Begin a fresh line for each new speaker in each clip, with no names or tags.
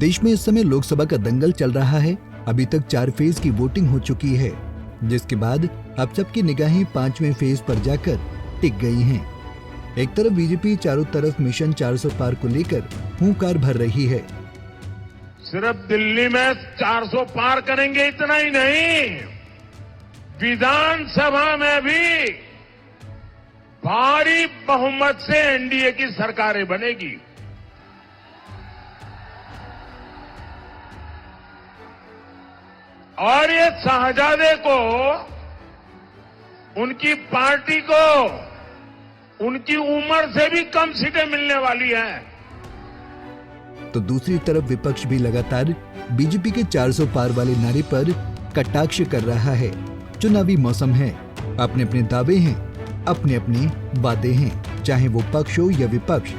देश में इस समय लोकसभा का दंगल चल रहा है। अभी तक 4 फेज की वोटिंग हो चुकी है, जिसके बाद अब सबकी निगाहें 5वें फेज पर जाकर टिक गई हैं। एक तरफ बीजेपी चारों तरफ मिशन 400 पार को लेकर हुंकार भर रही है।
सिर्फ दिल्ली में 400 पार करेंगे इतना ही नहीं, विधानसभा में भी भारी बहुमत से एनडीए की सरकारें बनेगी। और ये शाहजादे को, उनकी पार्टी को, उनकी उम्र से भी कम सीटें मिलने वाली हैं।
तो दूसरी तरफ विपक्ष भी लगातार बीजेपी के 400 पार वाले नारे पर कटाक्ष कर रहा है। चुनावी मौसम है, अपने अपने दावे हैं, अपने अपने वादे हैं, चाहे वो पक्ष हो या विपक्ष।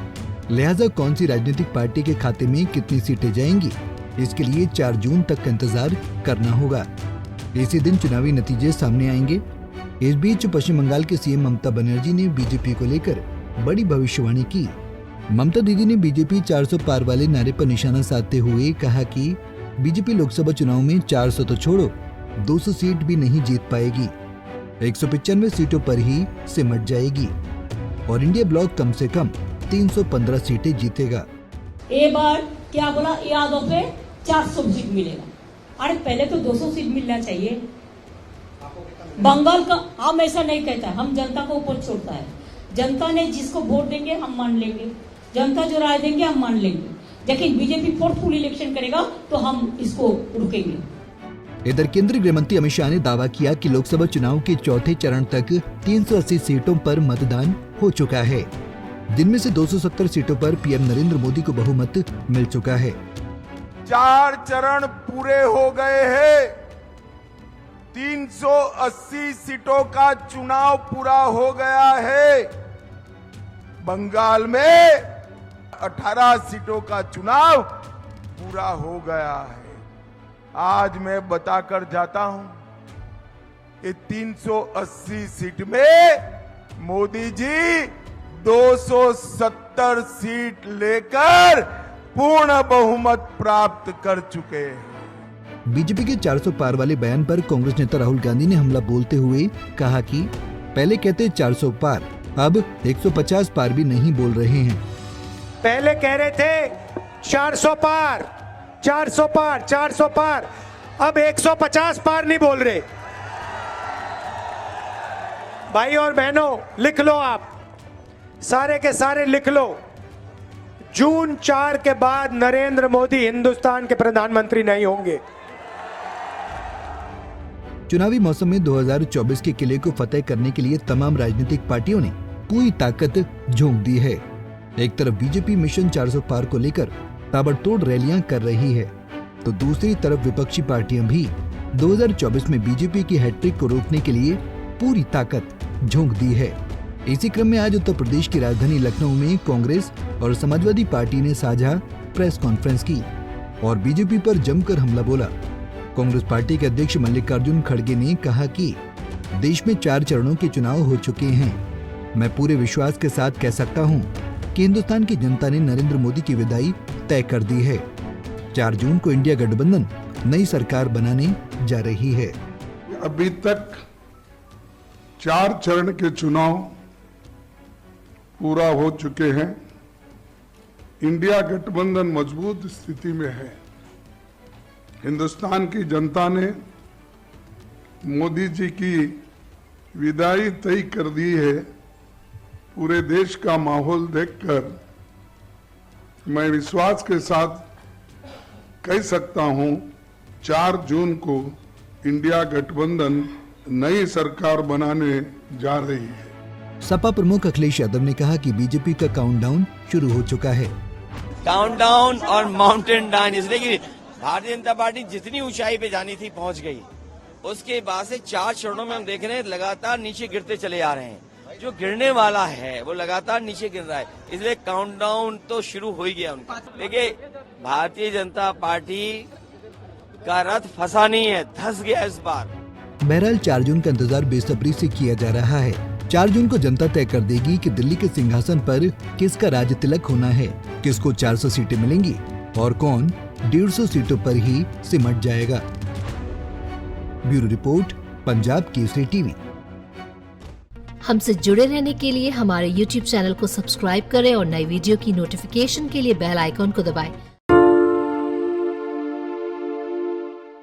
लिहाजा कौन सी राजनीतिक पार्टी के खाते में कितनी सीटें जाएंगी, इसके लिए 4 जून तक का इंतजार करना होगा। इसी दिन चुनावी नतीजे सामने आएंगे। इस बीच पश्चिम बंगाल के सीएम ममता बनर्जी ने बीजेपी को लेकर बड़ी भविष्यवाणी की। ममता दीदी ने बीजेपी 400 पार वाले नारे पर निशाना साधते हुए कहा कि बीजेपी लोकसभा चुनाव में 400 तो छोड़ो, 200 सीट भी नहीं जीत पाएगी, 195 सीटों पर ही सिमट जाएगी और इंडिया ब्लॉक कम से कम 315 सीटें जीतेगा।
ये बार क्या बोला, यादों पे 400 सीट मिलेगा। अरे पहले तो 200 सीट मिलना चाहिए। बंगाल का हम ऐसा नहीं कहता, हम जनता को ऊपर छोड़ता है। जनता ने जिसको वोट देंगे हम मान लेंगे, जनता जो राय देंगे हम मान लेंगे, लेकिन बीजेपी फोर्सफुल इलेक्शन करेगा तो हम इसको रुकेंगे।
इधर केंद्रीय गृह मंत्री अमित शाह ने दावा किया कि लोकसभा चुनाव के चौथे चरण तक 380 सीटों पर मतदान हो चुका है, जिनमें से 270 सीटों पर पीएम नरेंद्र मोदी को बहुमत मिल चुका है।
4 चरण पूरे हो गए हैं, 380 सीटों का चुनाव पूरा हो गया है। बंगाल में 18 सीटों का चुनाव पूरा हो गया है। आज मैं बताकर जाता हूं कि 380 सीट में मोदी जी 270 सीट लेकर पूर्ण बहुमत प्राप्त कर चुके हैं।
बीजेपी के 400 पार वाले बयान पर कांग्रेस नेता राहुल गांधी ने हमला बोलते हुए कहा कि पहले कहते 400 पार, अब 150 पार भी नहीं बोल रहे हैं।
पहले कह रहे थे 400 पार, 400 पार, 400 पार, अब 150 पार नहीं बोल रहे। भाई और बहनों लिख लो, आप सारे के सारे लिख लो, जून 4 के बाद नरेंद्र मोदी हिंदुस्तान के प्रधानमंत्री नहीं होंगे।
चुनावी मौसम में 2024 के किले को फतेह करने के लिए तमाम राजनीतिक पार्टियों ने पूरी ताकत झोंक दी है। एक तरफ बीजेपी मिशन 400 पार को लेकर ताबड़तोड़ रैलियां कर रही है, तो दूसरी तरफ विपक्षी पार्टियां भी 2024 में बीजेपी की हैट्रिक को रोकने के लिए पूरी ताकत झोंक दी है। इसी क्रम में आज उत्तर प्रदेश की राजधानी लखनऊ में कांग्रेस और समाजवादी पार्टी ने साझा प्रेस कॉन्फ्रेंस की और बीजेपी पर जमकर हमला बोला। कांग्रेस पार्टी के अध्यक्ष मल्लिकार्जुन खड़गे ने कहा कि देश में 4 चरणों के चुनाव हो चुके हैं। मैं पूरे विश्वास के साथ कह सकता हूं कि हिंदुस्तान की जनता ने नरेंद्र मोदी की विदाई तय कर दी है। 4 जून को इंडिया गठबंधन नई सरकार बनाने जा रही है।
अभी तक 4 चरण के चुनाव पूरा हो चुके हैं। इंडिया गठबंधन मजबूत स्थिति में है। हिंदुस्तान की जनता ने मोदी जी की विदाई तय कर दी है। पूरे देश का माहौल देखकर मैं विश्वास के साथ कह सकता हूं 4 जून को इंडिया गठबंधन नई सरकार बनाने जा रही है।
सपा प्रमुख अखिलेश यादव ने कहा कि बीजेपी का काउंटडाउन शुरू हो चुका है।
काउंटडाउन और माउंटेन डाउन, इसलिए कि भारतीय जनता पार्टी जितनी ऊंचाई पे जानी थी पहुंच गई। उसके बाद से 4 चरणों में हम देख रहे हैं लगातार नीचे गिरते चले आ रहे हैं। जो गिरने वाला है वो लगातार नीचे गिर रहा है, इसलिए काउंटडाउन तो शुरू हो ही गया उनका। देखिए, भारतीय जनता पार्टी का रथ फंसा नहीं है, धंस गया इस बार।
बहरहाल 4 जून का इंतजार बेसब्री से किया जा रहा है। 4 जून को जनता तय कर देगी कि दिल्ली के सिंहासन पर किसका राज तिलक होना है, किसको 400 सीटें मिलेंगी और कौन 150 सीटों पर ही सिमट जाएगा। Bureau report, Punjab Kesari TV.
हमसे जुड़े रहने के लिए हमारे YouTube चैनल को सब्सक्राइब करें और नई वीडियो की नोटिफिकेशन के लिए बेल आइकॉन को दबाएं।